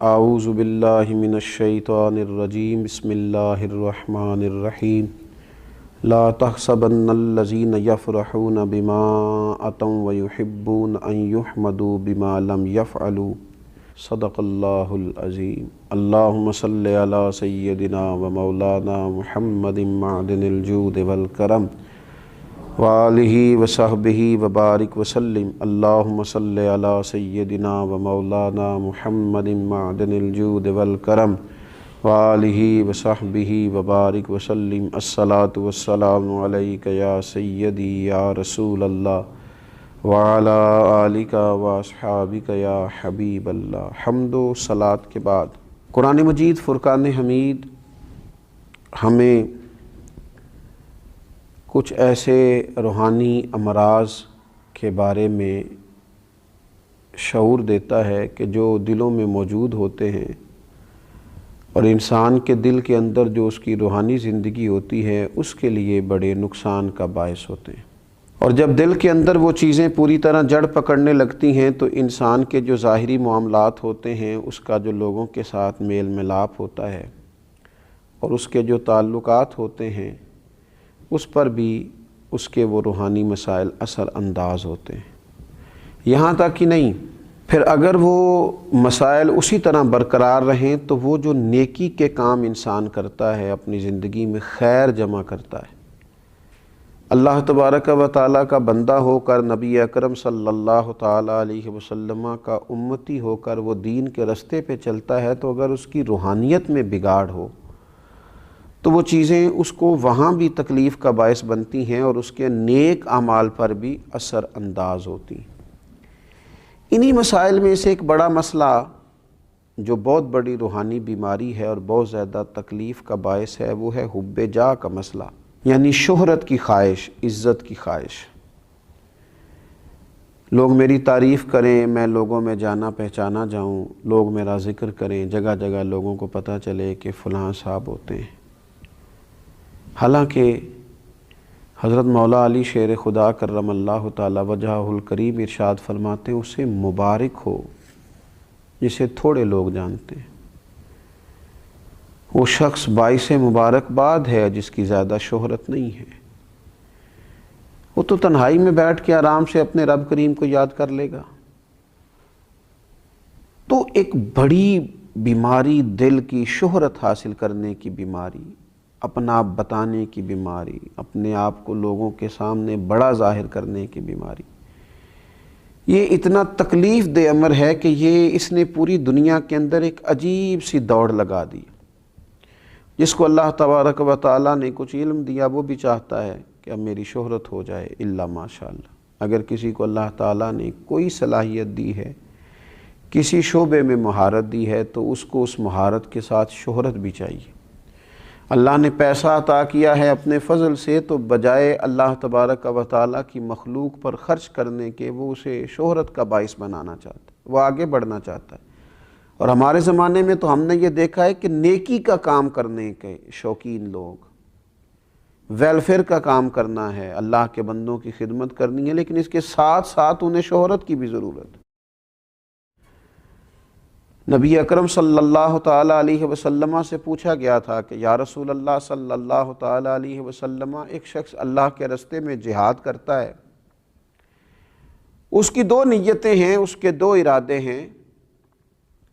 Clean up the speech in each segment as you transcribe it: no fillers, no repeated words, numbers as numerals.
اعوذ باللہ من الشیطان الرجیم بسم اللہ الرحمن الرحیم لا تحسبن الذین یفرحون بما اتوا ویحبون ان یحمدوا بما لم یفعلوا صدق اللہ العظیم۔ اللہم صلی علی سیدنا و مولانا محمد معدن الجود والکرم وآلہ وصحبہ وبارک وسلم۔ اللہم صلی علی سیدنا و مولانا محمد معدن الجود والکرم وآلہ وصحبہ وبارک وسلم۔ الصلاۃ والسلام علیک یا سیدی یا رسول اللہ وعلی آلک واصحابک یا حبیب اللہ۔ حمد و صلاۃ کے بعد قرآن مجید فرقان حمید ہمیں کچھ ایسے روحانی امراض کے بارے میں شعور دیتا ہے کہ جو دلوں میں موجود ہوتے ہیں اور انسان کے دل کے اندر جو اس کی روحانی زندگی ہوتی ہے اس کے لیے بڑے نقصان کا باعث ہوتے ہیں، اور جب دل کے اندر وہ چیزیں پوری طرح جڑ پکڑنے لگتی ہیں تو انسان کے جو ظاہری معاملات ہوتے ہیں، اس کا جو لوگوں کے ساتھ میل ملاپ ہوتا ہے اور اس کے جو تعلقات ہوتے ہیں اس پر بھی اس کے وہ روحانی مسائل اثر انداز ہوتے ہیں۔ یہاں تک ہی نہیں، پھر اگر وہ مسائل اسی طرح برقرار رہیں تو وہ جو نیکی کے کام انسان کرتا ہے، اپنی زندگی میں خیر جمع کرتا ہے، اللہ تبارک و تعالیٰ کا بندہ ہو کر، نبی اکرم صلی اللہ تعالیٰ علیہ وسلم کا امتی ہو کر وہ دین کے رستے پہ چلتا ہے، تو اگر اس کی روحانیت میں بگاڑ ہو تو وہ چیزیں اس کو وہاں بھی تکلیف کا باعث بنتی ہیں اور اس کے نیک اعمال پر بھی اثر انداز ہوتی ہیں۔ انہی مسائل میں سے ایک بڑا مسئلہ جو بہت بڑی روحانی بیماری ہے اور بہت زیادہ تکلیف کا باعث ہے، وہ ہے حب جاہ کا مسئلہ، یعنی شہرت کی خواہش، عزت کی خواہش۔ لوگ میری تعریف کریں، میں لوگوں میں جانا پہچانا جاؤں، لوگ میرا ذکر کریں، جگہ جگہ لوگوں کو پتہ چلے کہ فلاں صاحب ہوتے ہیں۔ حالانکہ حضرت مولا علی شیر خدا کرم اللہ تعالی وجہہ الکریم ارشاد فرماتے ہیں، اسے مبارک ہو جسے تھوڑے لوگ جانتے ہیں، وہ شخص باعث مبارکباد ہے جس کی زیادہ شہرت نہیں ہے۔ وہ تو تنہائی میں بیٹھ کے آرام سے اپنے رب کریم کو یاد کر لے گا۔ تو ایک بڑی بیماری دل کی شہرت حاصل کرنے کی بیماری، اپنا آپ بتانے کی بیماری، اپنے آپ کو لوگوں کے سامنے بڑا ظاہر کرنے کی بیماری، یہ اتنا تکلیف دہ امر ہے کہ یہ اس نے پوری دنیا کے اندر ایک عجیب سی دوڑ لگا دی۔ جس کو اللہ تبارک و تعالیٰ نے کچھ علم دیا وہ بھی چاہتا ہے کہ اب میری شہرت ہو جائے، الا ماشاءاللہ۔ اگر کسی کو اللہ تعالیٰ نے کوئی صلاحیت دی ہے، کسی شعبے میں مہارت دی ہے، تو اس کو اس مہارت کے ساتھ شہرت بھی چاہیے۔ اللہ نے پیسہ عطا کیا ہے اپنے فضل سے، تو بجائے اللہ تبارک و تعالیٰ کی مخلوق پر خرچ کرنے کے وہ اسے شہرت کا باعث بنانا چاہتا ہے، وہ آگے بڑھنا چاہتا ہے۔ اور ہمارے زمانے میں تو ہم نے یہ دیکھا ہے کہ نیکی کا کام کرنے کے شوقین لوگ، ویلفیئر کا کام کرنا ہے، اللہ کے بندوں کی خدمت کرنی ہے، لیکن اس کے ساتھ ساتھ انہیں شہرت کی بھی ضرورت ہے۔ نبی اکرم صلی اللہ تعالیٰ علیہ وسلم سے پوچھا گیا تھا کہ یا رسول اللہ صلی اللہ تعالیٰ علیہ وسلم، ایک شخص اللہ کے رستے میں جہاد کرتا ہے، اس کی دو نیتیں ہیں، اس کے دو ارادے ہیں،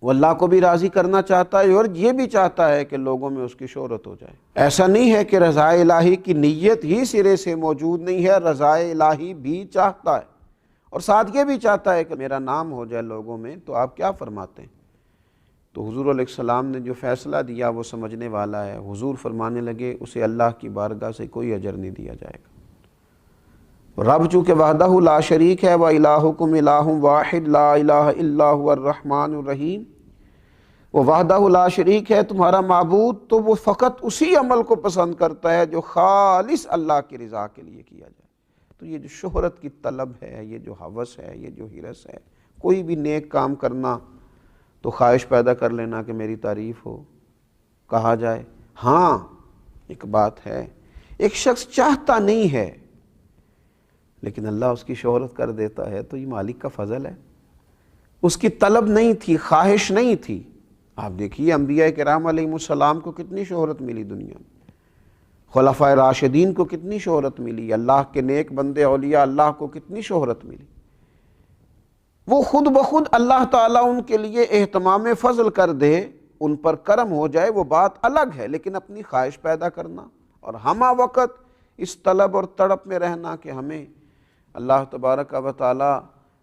وہ اللہ کو بھی راضی کرنا چاہتا ہے اور یہ بھی چاہتا ہے کہ لوگوں میں اس کی شہرت ہو جائے۔ ایسا نہیں ہے کہ رضا الہی کی نیت ہی سرے سے موجود نہیں ہے، رضا الہی بھی چاہتا ہے اور ساتھ یہ بھی چاہتا ہے کہ میرا نام ہو جائے لوگوں میں۔ تو آپ کیا فرماتے ہیں؟ تو حضور علیہ السلام نے جو فیصلہ دیا وہ سمجھنے والا ہے۔ حضور فرمانے لگے، اسے اللہ کی بارگاہ سے کوئی اجر نہیں دیا جائے گا۔ رب چونکہ وحدہ لا شریک ہے، وَإِلَٰهُكُمْ إِلَٰهٌ وَاحِدٌ لَا إِلَٰهَ إِلَّا هُوَ الرَّحْمَٰنُ الرَّحِيمُ، وہ وحدہ لا شریک ہے، تمہارا معبود، تو وہ فقط اسی عمل کو پسند کرتا ہے جو خالص اللہ کی رضا کے لیے کیا جائے۔ تو یہ جو شہرت کی طلب ہے، یہ جو ہوس ہے، یہ جو ہرس ہے، کوئی بھی نیک کام کرنا تو خواہش پیدا کر لینا کہ میری تعریف ہو، کہا جائے۔ ہاں ایک بات ہے، ایک شخص چاہتا نہیں ہے لیکن اللہ اس کی شہرت کر دیتا ہے، تو یہ مالک کا فضل ہے۔ اس کی طلب نہیں تھی، خواہش نہیں تھی، آپ دیکھیے انبیاء کرام علیہ السلام کو کتنی شہرت ملی دنیا میں، خلفائے راشدین کو کتنی شہرت ملی، اللہ کے نیک بندے اولیاء اللہ کو کتنی شہرت ملی۔ وہ خود بخود اللہ تعالیٰ ان کے لیے اہتمام فضل کر دے، ان پر کرم ہو جائے، وہ بات الگ ہے، لیکن اپنی خواہش پیدا کرنا اور ہمہ وقت اس طلب اور تڑپ میں رہنا کہ ہمیں اللہ تبارک و تعالیٰ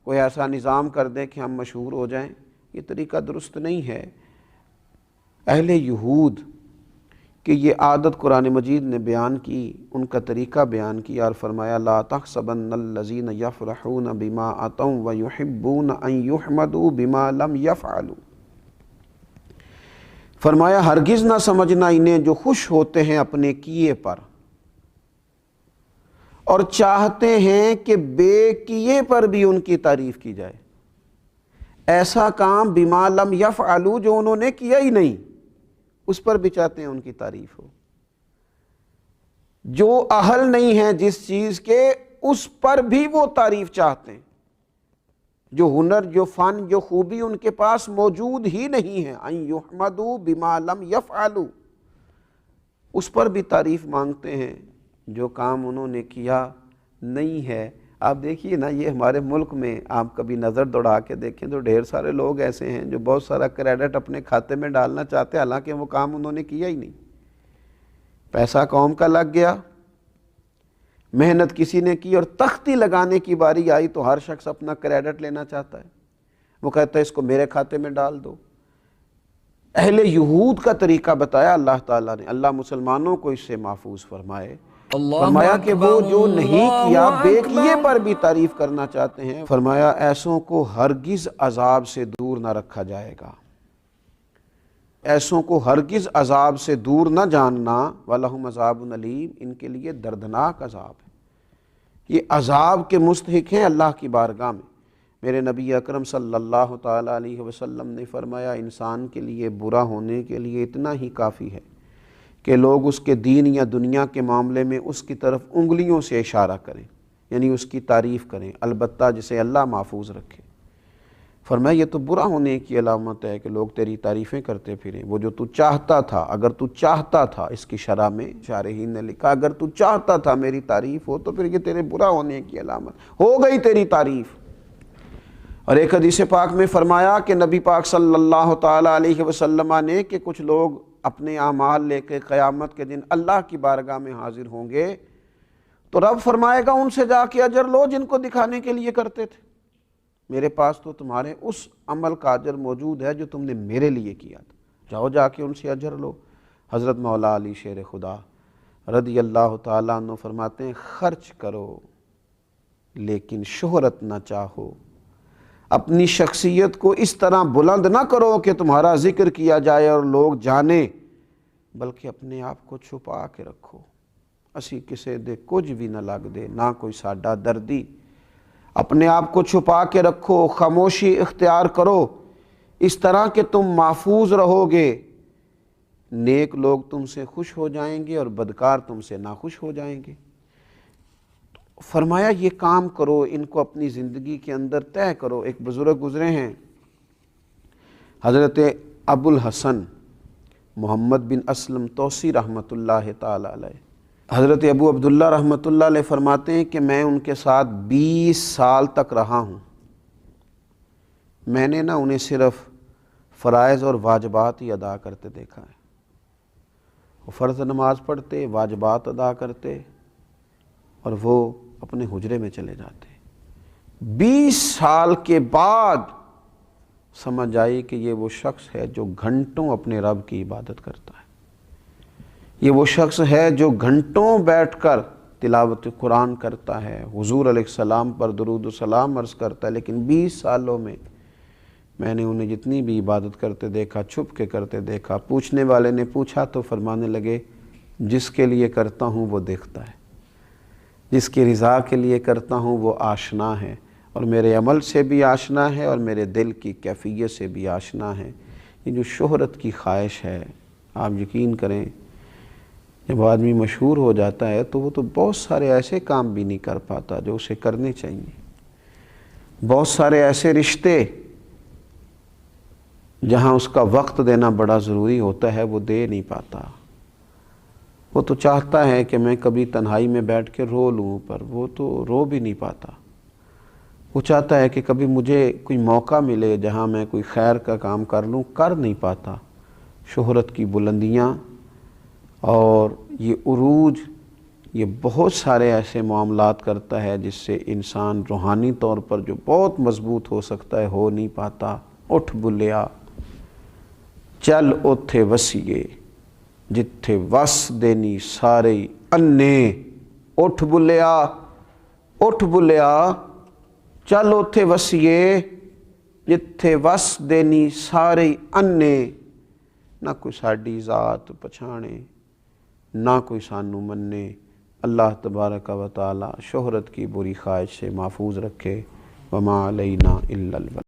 کوئی ایسا نظام کر دے کہ ہم مشہور ہو جائیں، یہ طریقہ درست نہیں ہے۔ اہل یہود کہ یہ عادت قرآن مجید نے بیان کی، ان کا طریقہ بیان کیا اور فرمایا لا تحسبن الذین یفرحون بما اتوا ویحبون ان یحمدوا بما لم یفعلوا، فرمایا ہرگز نہ سمجھنا انہیں جو خوش ہوتے ہیں اپنے کیے پر اور چاہتے ہیں کہ بے کیے پر بھی ان کی تعریف کی جائے، ایسا کام بما لم یفعلوا جو انہوں نے کیا ہی نہیں اس پر بھی چاہتے ہیں ان کی تعریف ہو، جو اہل نہیں ہے جس چیز کے اس پر بھی وہ تعریف چاہتے ہیں، جو ہنر، جو فن، جو خوبی ان کے پاس موجود ہی نہیں ہے، ان یحمدوا بما لم یفعلوا، اس پر بھی تعریف مانگتے ہیں جو کام انہوں نے کیا نہیں ہے۔ آپ دیکھیے نا، یہ ہمارے ملک میں آپ کبھی نظر دوڑا کے دیکھیں تو ڈھیر سارے لوگ ایسے ہیں جو بہت سارا کریڈٹ اپنے کھاتے میں ڈالنا چاہتے ہیں، حالانکہ وہ کام انہوں نے کیا ہی نہیں، پیسہ قوم کا لگ گیا، محنت کسی نے کی، اور تختی لگانے کی باری آئی تو ہر شخص اپنا کریڈٹ لینا چاہتا ہے، وہ کہتا ہے اس کو میرے کھاتے میں ڈال دو۔ اہل یہود کا طریقہ بتایا اللہ تعالیٰ نے، اللہ مسلمانوں کو اس سے محفوظ فرمائے۔ فرمایا کہ وہ جو نہیں کیا بے کیے پر بھی تعریف کرنا چاہتے ہیں، فرمایا ایسوں کو ہرگز عذاب سے دور نہ رکھا جائے گا، ایسوں کو ہرگز عذاب سے دور نہ جاننا، وَلَهُمْ عَذَابٌ أَلِيمٌ، ان کے لیے دردناک عذاب ہے، یہ عذاب کے مستحق ہیں اللہ کی بارگاہ میں۔ میرے نبی اکرم صلی اللہ تعالیٰ علیہ وسلم نے فرمایا انسان کے لیے برا ہونے کے لیے اتنا ہی کافی ہے کہ لوگ اس کے دین یا دنیا کے معاملے میں اس کی طرف انگلیوں سے اشارہ کریں، یعنی اس کی تعریف کریں، البتہ جسے اللہ محفوظ رکھے۔ فرمایا یہ تو برا ہونے کی علامت ہے کہ لوگ تیری تعریفیں کرتے پھریں، وہ جو تو چاہتا تھا، اگر تو چاہتا تھا، اس کی شرح میں شارحین نے لکھا اگر تو چاہتا تھا میری تعریف ہو تو پھر یہ تیرے برا ہونے کی علامت ہو گئی تیری تعریف۔ اور ایک حدیث پاک میں فرمایا کہ نبی پاک صلی اللہ تعالیٰ علیہ وسلم نے کہ کچھ لوگ اپنے اعمال لے کے قیامت کے دن اللہ کی بارگاہ میں حاضر ہوں گے تو رب فرمائے گا ان سے جا کے اجر لو جن کو دکھانے کے لیے کرتے تھے، میرے پاس تو تمہارے اس عمل کا اجر موجود ہے جو تم نے میرے لیے کیا تھا، جاؤ جا کے ان سے اجر لو۔ حضرت مولا علی شیر خدا رضی اللہ تعالیٰ عنہ فرماتے ہیں خرچ کرو لیکن شہرت نہ چاہو، اپنی شخصیت کو اس طرح بلند نہ کرو کہ تمہارا ذکر کیا جائے اور لوگ جانیں، بلکہ اپنے آپ کو چھپا کے رکھو، اسی کسے دے کچھ بھی نہ لگ دے، نہ کوئی ساڈا دردی، اپنے آپ کو چھپا کے رکھو، خاموشی اختیار کرو، اس طرح کہ تم محفوظ رہو گے، نیک لوگ تم سے خوش ہو جائیں گے اور بدکار تم سے ناخوش ہو جائیں گے۔ فرمایا یہ کام کرو، ان کو اپنی زندگی کے اندر طے کرو۔ ایک بزرگ گزرے ہیں حضرت ابو الحسن محمد بن اسلم توسی رحمۃ اللہ تعالی علیہ، حضرت ابو عبداللہ رحمۃ اللہ علیہ فرماتے ہیں کہ میں ان کے ساتھ 20 سال تک رہا ہوں، میں نے انہیں صرف فرائض اور واجبات ہی ادا کرتے دیکھا ہے، وہ فرض نماز پڑھتے، واجبات ادا کرتے اور وہ اپنے حجرے میں چلے جاتے۔ 20 سال کے بعد سمجھ آئی کہ یہ وہ شخص ہے جو گھنٹوں اپنے رب کی عبادت کرتا ہے، یہ وہ شخص ہے جو گھنٹوں بیٹھ کر تلاوت قرآن کرتا ہے، حضور علیہ السلام پر درود و سلام عرض کرتا ہے، لیکن 20 سالوں میں نے انہیں جتنی بھی عبادت کرتے دیکھا چھپ کے کرتے دیکھا۔ پوچھنے والے نے پوچھا تو فرمانے لگے جس کے لیے کرتا ہوں وہ دیکھتا ہے، جس کی رضا کے لیے کرتا ہوں وہ آشنا ہے، اور میرے عمل سے بھی آشنا ہے اور میرے دل کی کیفیت سے بھی آشنا ہے۔ یہ جو شہرت کی خواہش ہے، آپ یقین کریں جب آدمی مشہور ہو جاتا ہے تو وہ تو بہت سارے ایسے کام بھی نہیں کر پاتا جو اسے کرنے چاہیے، بہت سارے ایسے رشتے جہاں اس کا وقت دینا بڑا ضروری ہوتا ہے وہ دے نہیں پاتا۔ وہ تو چاہتا ہے کہ میں کبھی تنہائی میں بیٹھ کے رو لوں، پر وہ تو رو بھی نہیں پاتا۔ وہ چاہتا ہے کہ کبھی مجھے کوئی موقع ملے جہاں میں کوئی خیر کا کام کر لوں، کر نہیں پاتا۔ شہرت کی بلندیاں اور یہ عروج، یہ بہت سارے ایسے معاملات کرتا ہے جس سے انسان روحانی طور پر جو بہت مضبوط ہو سکتا ہے ہو نہیں پاتا۔ اٹھ بلیا چل اوتھے وسیے جتھے وس دینی سارے انے۔ اٹھ بلیا چل اوتھے وسیے جتھے وس دینی سارے انے۔ نہ کوئی ساڈی ذات پچھانے، نہ کوئی سانو منے۔ اللہ تبارک و تعالی شہرت کی بری خواہش سے محفوظ رکھے۔ وما علینا الا البلاغ۔